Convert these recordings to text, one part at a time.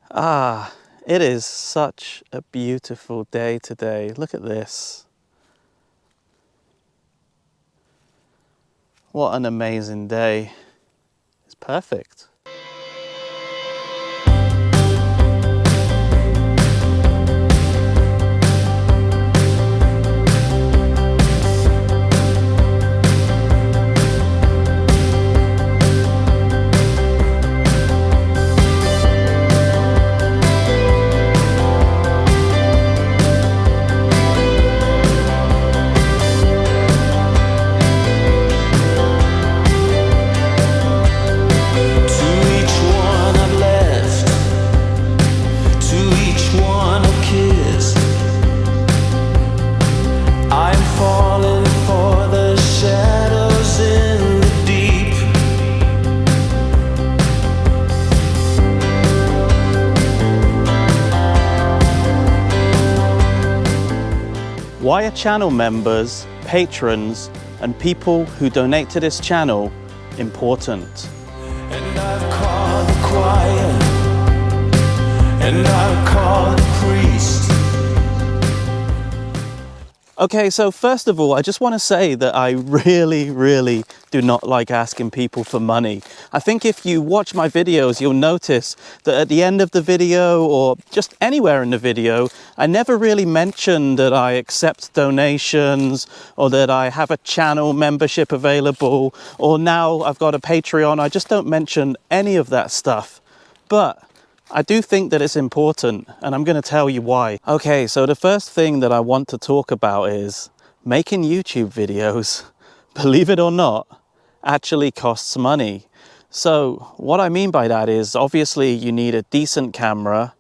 Ah, it is such a beautiful day today. Look at this. What an amazing day. It's perfect. Why are channel members, patrons, and people who donate to this channel important? And I've called the choir, and I've called the priest. Okay, so first of all, I just want to say that I really do not like asking people for money. I think if you watch my videos, you'll notice that at the end of the video or just anywhere in the video, I never really mention that I accept donations or that I have a channel membership available or now I've got a Patreon. I just don't mention any of that stuff. But I do think that it's important, and I'm going to tell you why. Okay, so the first thing that I want to talk about is making YouTube videos, believe it or not, actually costs money. So what I mean by that is obviously you need a decent camera,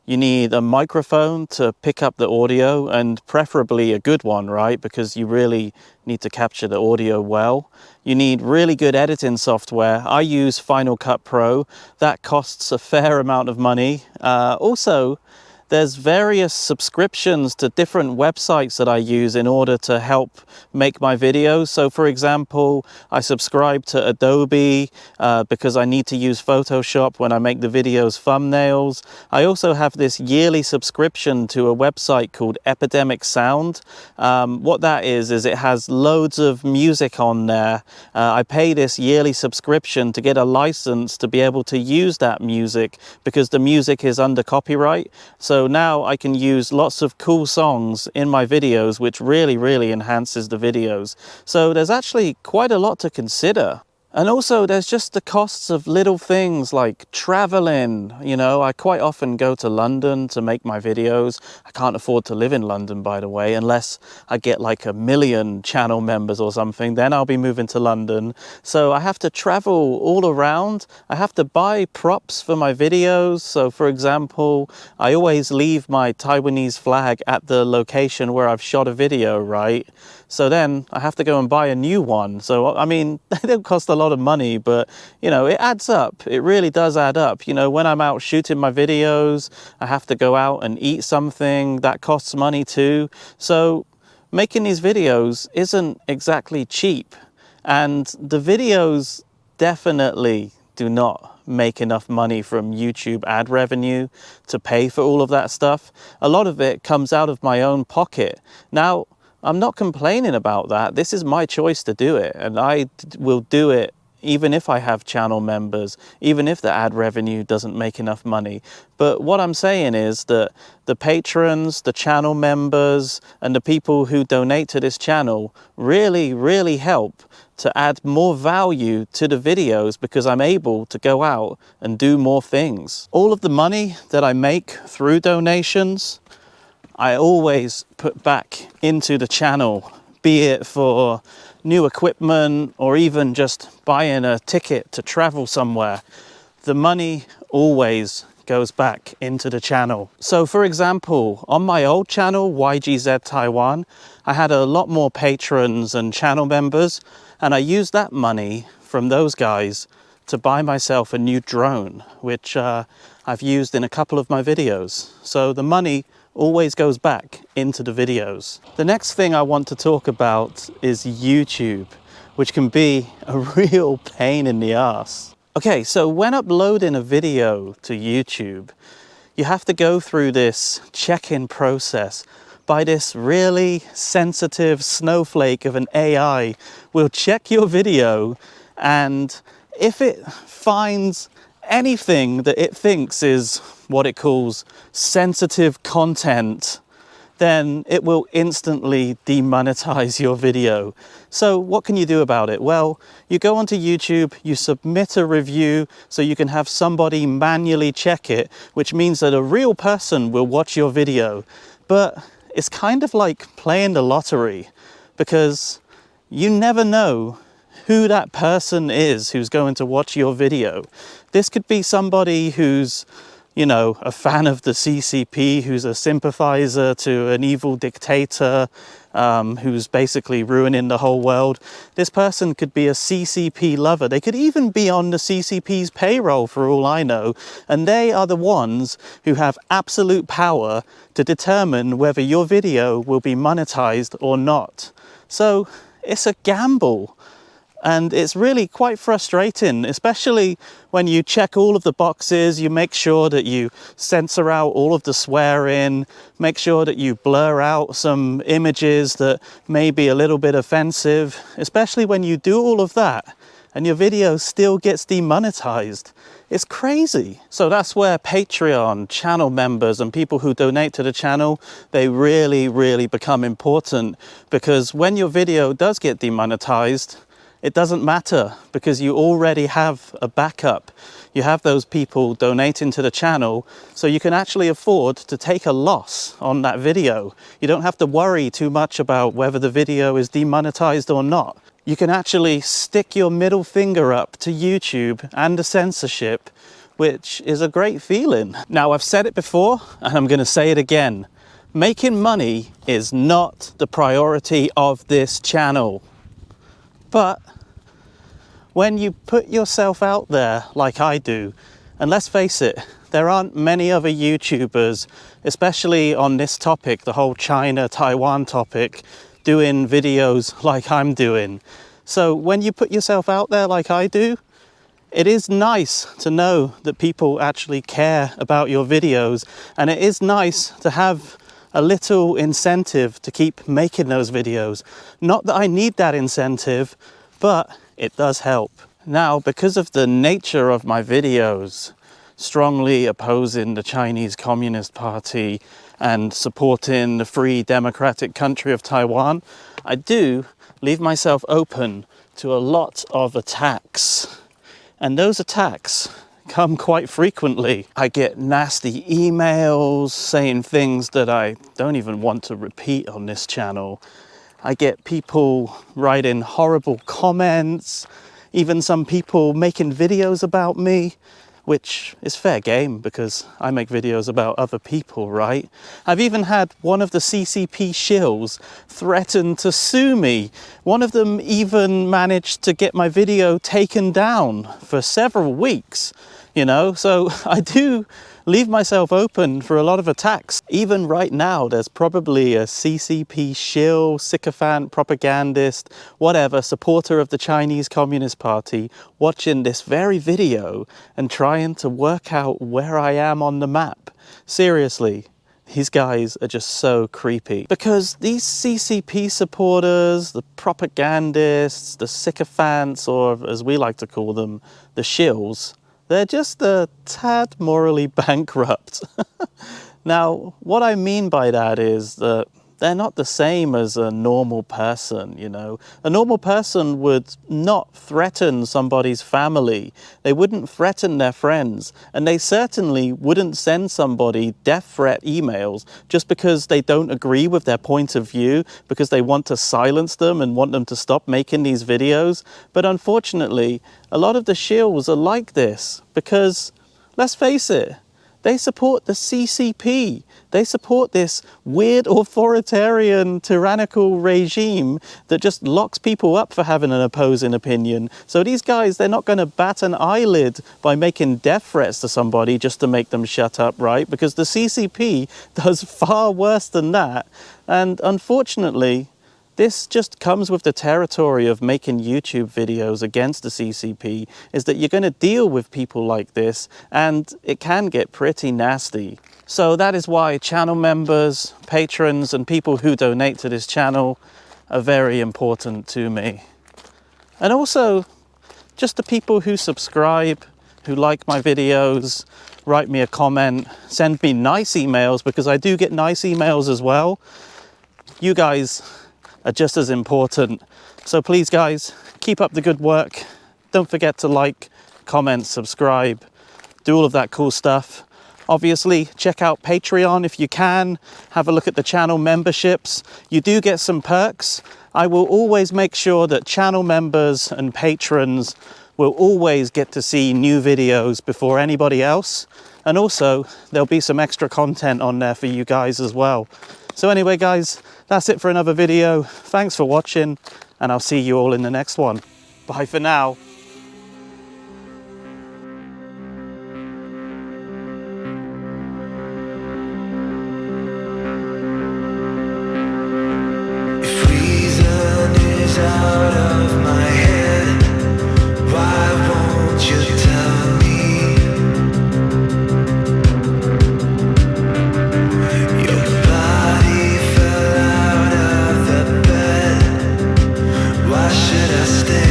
you need a microphone to pick up the audio, and preferably a good one, right? Because you really need to capture the audio well. You need really good editing software. I use Final Cut Pro. That costs a fair amount of money. Also, there's various subscriptions to different websites that I use in order to help make my videos. So for example, I subscribe to Adobe because I need to use Photoshop when I make the videos thumbnails. I also have this yearly subscription to a website called Epidemic Sound. What that is it has loads of music on there. I pay this yearly subscription to get a license to be able to use that music because the music is under copyright. So now I can use lots of cool songs in my videos, which really enhances the videos. So there's actually quite a lot to consider. And also there's just the costs of little things like traveling. You know, I quite often go to London to make my videos. I can't afford to live in London, by the way, unless I get like 1 million channel members or something, then I'll be moving to London. So I have to travel all around. I have to buy props for my videos. So for example, I always leave my Taiwanese flag at the location where I've shot a video, right? So then I have to go and buy a new one. So, I mean, they don't cost a lot of money, but, you know, it adds up. It really does add up. You know, when I'm out shooting my videos, I have to go out and eat something. That costs money too. So making these videos isn't exactly cheap. And the videos definitely do not make enough money from YouTube ad revenue to pay for all of that stuff. A lot of it comes out of my own pocket. Now, I'm not complaining about that. This is my choice to do it, and I will do it even if I have channel members, even if the ad revenue doesn't make enough money. But what I'm saying is that the patrons, the channel members, and the people who donate to this channel really help to add more value to the videos because I'm able to go out and do more things. All of the money that I make through donations, I always put back into the channel, be it for new equipment or even just buying a ticket to travel somewhere. The money always goes back into the channel. So for example, on my old channel, YGZ Taiwan, I had a lot more patrons and channel members, and I used that money from those guys to buy myself a new drone, which I've used in a couple of my videos. So the money always goes back into the videos. The next thing I want to talk about is YouTube, which can be a real pain in the ass. Okay, so when uploading a video to YouTube, you have to go through this check-in process by this really sensitive snowflake of an AI. Will check your video, and if it finds anything that it thinks is what it calls sensitive content, then it will instantly demonetize your video. So what can you do about it? Well, you go onto YouTube, you submit a review so you can have somebody manually check it, which means that a real person will watch your video. But it's kind of like playing the lottery, because you never know who that person is who's going to watch your video. This could be somebody who's, you know, a fan of the CCP, who's a sympathizer to an evil dictator, who's basically ruining the whole world. This person could be a CCP lover. They could even be on the CCP's payroll for all I know. And they are the ones who have absolute power to determine whether your video will be monetized or not. So it's a gamble. And it's really quite frustrating, especially when you check all of the boxes, you make sure that you censor out all of the swearing, make sure that you blur out some images that may be a little bit offensive, especially when you do all of that and your video still gets demonetized. It's crazy. So that's where Patreon, channel members and people who donate to the channel, they really become important, because when your video does get demonetized, it doesn't matter, because you already have a backup. You have those people donating to the channel, so you can actually afford to take a loss on that video. You don't have to worry too much about whether the video is demonetized or not. You can actually stick your middle finger up to YouTube and the censorship, which is a great feeling. Now, I've said it before, and I'm going to say it again. Making money is not the priority of this channel. But when you put yourself out there like I do, and let's face it, there aren't many other YouTubers, especially on this topic, the whole China-Taiwan topic, doing videos like I'm doing. So when you put yourself out there like I do, it is nice to know that people actually care about your videos, and it is nice to have a little incentive to keep making those videos. Not that I need that incentive, but it does help. Now, because of the nature of my videos, strongly opposing the Chinese Communist Party and supporting the free democratic country of Taiwan, I do leave myself open to a lot of attacks. And those attacks come quite frequently. I get nasty emails saying things that I don't even want to repeat on this channel. I get people writing horrible comments, even some people making videos about me, which is fair game because I make videos about other people, right? I've even had one of the CCP shills threaten to sue me. One of them even managed to get my video taken down for several weeks, you know? So I do leave myself open for a lot of attacks. Even right now, there's probably a CCP shill, sycophant, propagandist, whatever, supporter of the Chinese Communist Party watching this very video and trying to work out where I am on the map. Seriously, these guys are just so creepy. Because these CCP supporters, the propagandists, the sycophants, or as we like to call them, the shills, they're just a tad morally bankrupt. Now, what I mean by that is that they're not the same as a normal person, you know. A normal person would not threaten somebody's family. They wouldn't threaten their friends. And they certainly wouldn't send somebody death threat emails just because they don't agree with their point of view, because they want to silence them and want them to stop making these videos. But unfortunately, a lot of the shills are like this because, let's face it, they support the CCP. They support this weird authoritarian tyrannical regime that just locks people up for having an opposing opinion. So these guys, they're not going to bat an eyelid by making death threats to somebody just to make them shut up, right? Because the CCP does far worse than that. And unfortunately, this just comes with the territory of making YouTube videos against the CCP, is that you're going to deal with people like this, and it can get pretty nasty. So that is why channel members, patrons, and people who donate to this channel are very important to me. And also just the people who subscribe, who like my videos, write me a comment, send me nice emails, because I do get nice emails as well. You guys are just as important. So please guys, keep up the good work. Don't forget to like, comment, subscribe, do all of that cool stuff. Obviously, check out Patreon if you can. Have a look at the channel memberships. You do get some perks. I will always make sure that channel members and patrons will always get to see new videos before anybody else. And also, there'll be some extra content on there for you guys as well. So anyway, guys, that's it for another video. Thanks for watching, and I'll see you all in the next one. Bye for now. If reason is out of my head, why won't you tell me? Your body fell out of the bed. Why should I stay?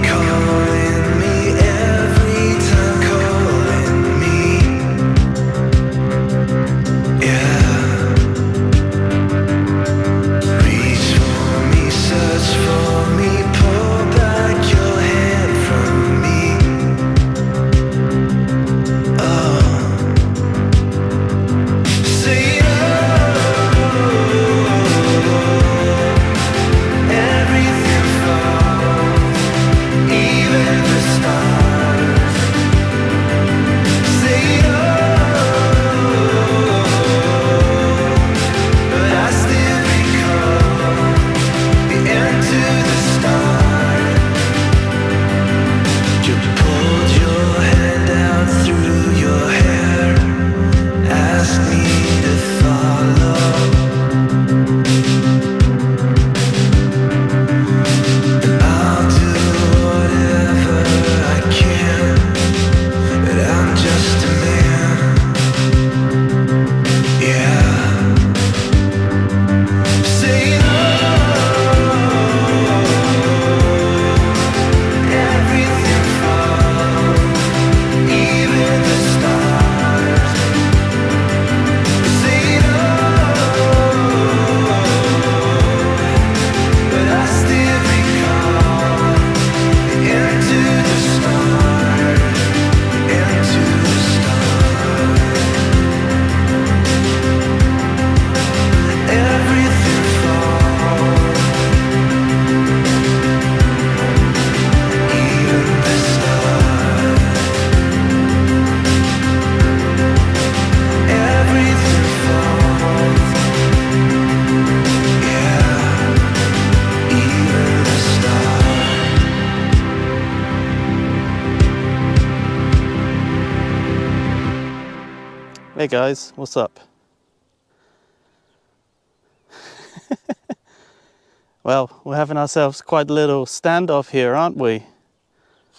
Calling me every time, calling me. Yeah. Reach for me, search for me, pull back your hand from me. Oh. Say everything falls, even the stars. Say but I still recall the end to the start. You pulled your hand out through your hair, asked me to follow. I'll do whatever I can, but I'm just a man. Yeah. Say everything falls, even the stars. Say but I still recall the end to the start, end to the start. Everything falls, even the stars. Everything falls, yeah, even the stars. Hey guys, what's up? Well, we're having ourselves quite a little standoff here, aren't we?